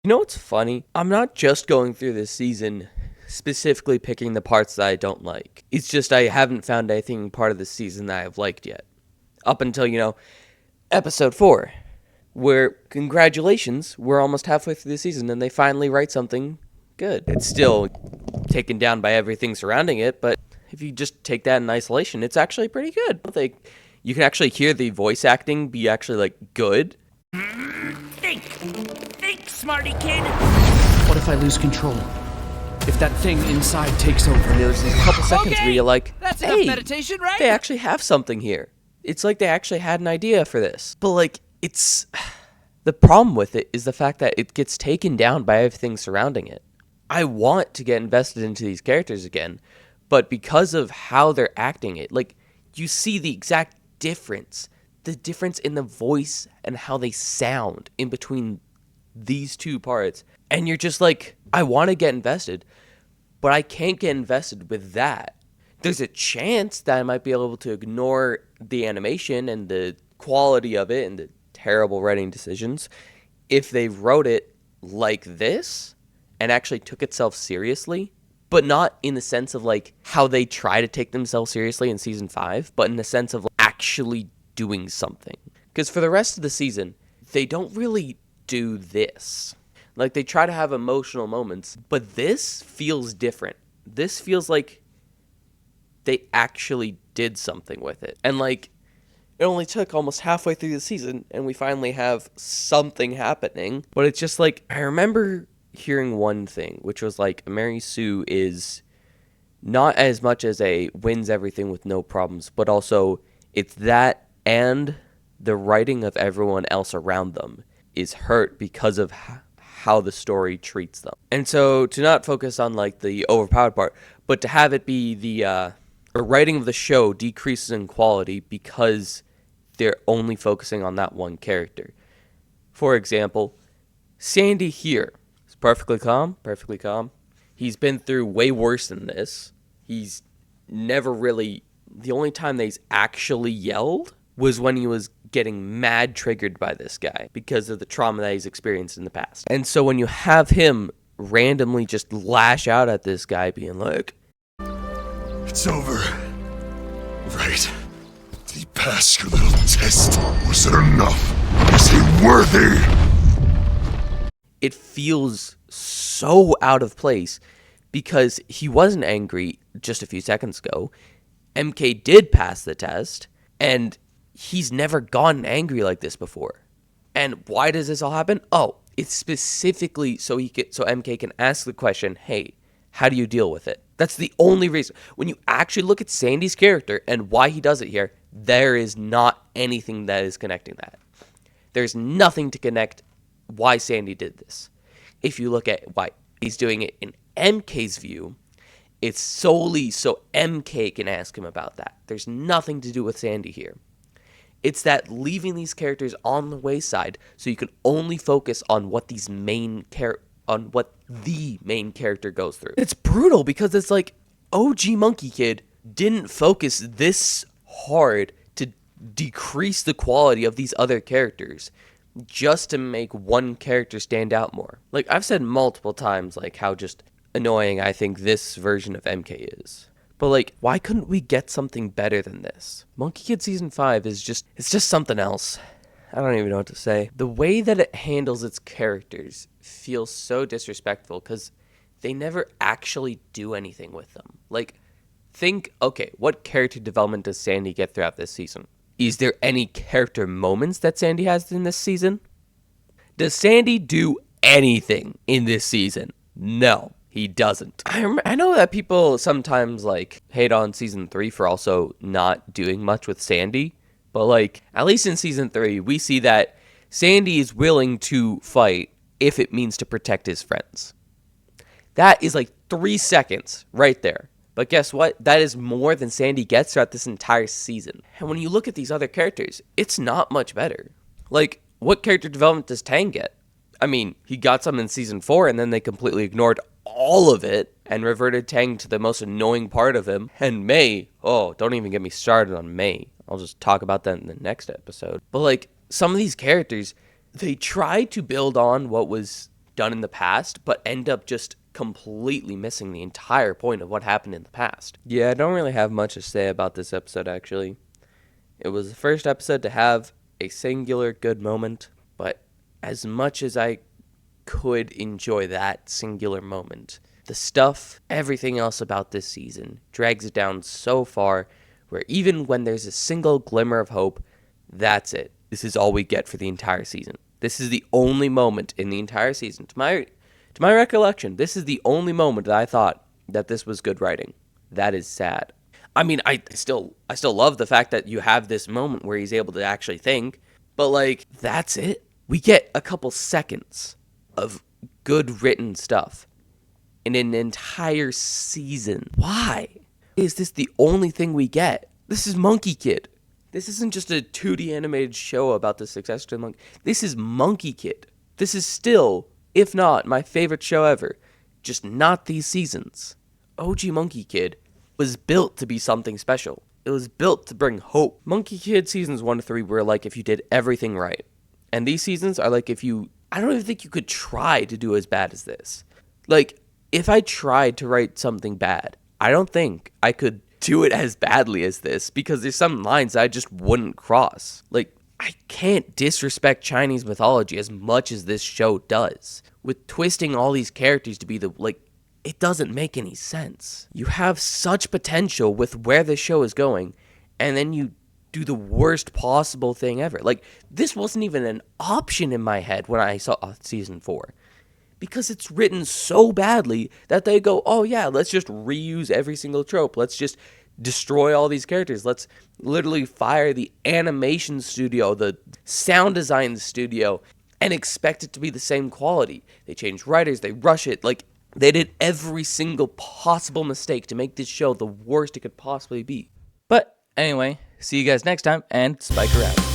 You know what's funny? I'm not just going through this season specifically picking the parts that I don't like. It's just I haven't found anything part of the season that I've liked yet. Up until, episode 4, where, congratulations, we're almost halfway through the season and they finally write something good. It's still taken down by everything surrounding it, but if you just take that in isolation, it's actually pretty good. You can actually hear the voice acting be actually, good. Think, smarty kid. What if I lose control? If that thing inside takes over? And there's these couple seconds where you're like, That's hey, enough meditation, right? they actually have something here. It's like they actually had an idea for this. But, it's... The problem with it is the fact that it gets taken down by everything surrounding it. I want to get invested into these characters again, but because of how they're acting it, you see the exact difference. The difference in the voice and how they sound in between these two parts. And you're just like, I want to get invested, but I can't get invested with that. There's a chance that I might be able to ignore the animation and the quality of it and the terrible writing decisions if they wrote it like this and actually took itself seriously, but not in the sense of how they try to take themselves seriously in season 5, but in the sense of actually doing something. Because for the rest of the season, they don't really do this. They try to have emotional moments, but this feels different. This feels like they actually did something with it. And it only took almost halfway through the season, and we finally have something happening. But it's just I remember hearing one thing, which was Mary Sue is not as much as a wins everything with no problems, but also it's that and the writing of everyone else around them is hurt because of how the story treats them. And so to not focus on the overpowered part, but to have it be the writing of the show decreases in quality because they're only focusing on that one character. For example, Sandy here is perfectly calm. He's been through way worse than this. He's never really... The only time that he's actually yelled was when he was getting mad triggered by this guy because of the trauma that he's experienced in the past. And so when you have him randomly just lash out at this guy being like, it's over. Right. He passed your little test. Was it enough? Was he worthy? It feels so out of place because he wasn't angry just a few seconds ago. MK did pass the test, and he's never gotten angry like this before. And why does this all happen? Oh, it's specifically so MK can ask the question, hey, how do you deal with it? That's the only reason. When you actually look at Sandy's character and why he does it here, there is not anything that is connecting that. There's nothing to connect why Sandy did this. If you look at why he's doing it in MK's view, it's solely so MK can ask him about that. There's nothing to do with Sandy here. It's that leaving these characters on the wayside so you can only focus on what the main character goes through. It's brutal because it's OG Monkey Kid didn't focus this hard to decrease the quality of these other characters just to make one character stand out more. I've said multiple times how just annoying I think this version of MK is. But why couldn't we get something better than this? Monkey Kid Season 5 it's just something else. I don't even know what to say. The way that it handles its characters feels so disrespectful because they never actually do anything with them. Think, okay, what character development does Sandy get throughout this season? Is there any character moments that Sandy has in this season? Does Sandy do anything in this season? No, he doesn't. I know that people sometimes hate on season 3 for also not doing much with Sandy. But at least in season 3, we see that Sandy is willing to fight if it means to protect his friends. That is 3 seconds right there. But guess what? That is more than Sandy gets throughout this entire season. And when you look at these other characters, it's not much better. What character development does Tang get? I mean, he got some in season 4 and then they completely ignored all of it and reverted Tang to the most annoying part of him. And Mei, oh, don't even get me started on Mei. I'll just talk about that in the next episode. But some of these characters, they tried to build on what was done in the past, but end up just completely missing the entire point of what happened in the past. Yeah, I don't really have much to say about this episode, actually. It was the first episode to have a singular good moment, but as much as I could enjoy that singular moment, the stuff, everything else about this season drags it down so far where even when there's a single glimmer of hope, that's it. This is all we get for the entire season. This is the only moment in the entire season. To my recollection, this is the only moment that I thought that this was good writing. That is sad. I mean, I still love the fact that you have this moment where he's able to actually think, but like, that's it. We get a couple seconds of good written stuff in an entire season. Why is this the only thing we get? This is Monkey Kid. This isn't just a 2D animated show about the success to the monkey. This is Monkey Kid. This is still, if not my favorite show ever, just not these seasons. OG Monkey Kid was built to be something special. It was built to bring hope. Monkey Kid seasons 1 to 3 were like if you did everything right. And these seasons are like if you... I don't even think you could try to do as bad as this. Like, if I tried to write something bad, I don't think I could do it as badly as this, because there's some lines I just wouldn't cross. Like, I can't disrespect Chinese mythology as much as this show does, with twisting all these characters to be the, like, it doesn't make any sense. You have such potential with where the show is going, and then you do the worst possible thing ever. Like, this wasn't even an option in my head when I saw season 4. Because it's written so badly that they go, oh yeah, let's just reuse every single trope. Let's just destroy all these characters. Let's literally fire the animation studio, the sound design studio, and expect it to be the same quality. They change writers, they rush it. Like, they did every single possible mistake to make this show the worst it could possibly be. But anyway, see you guys next time, and Spiker out.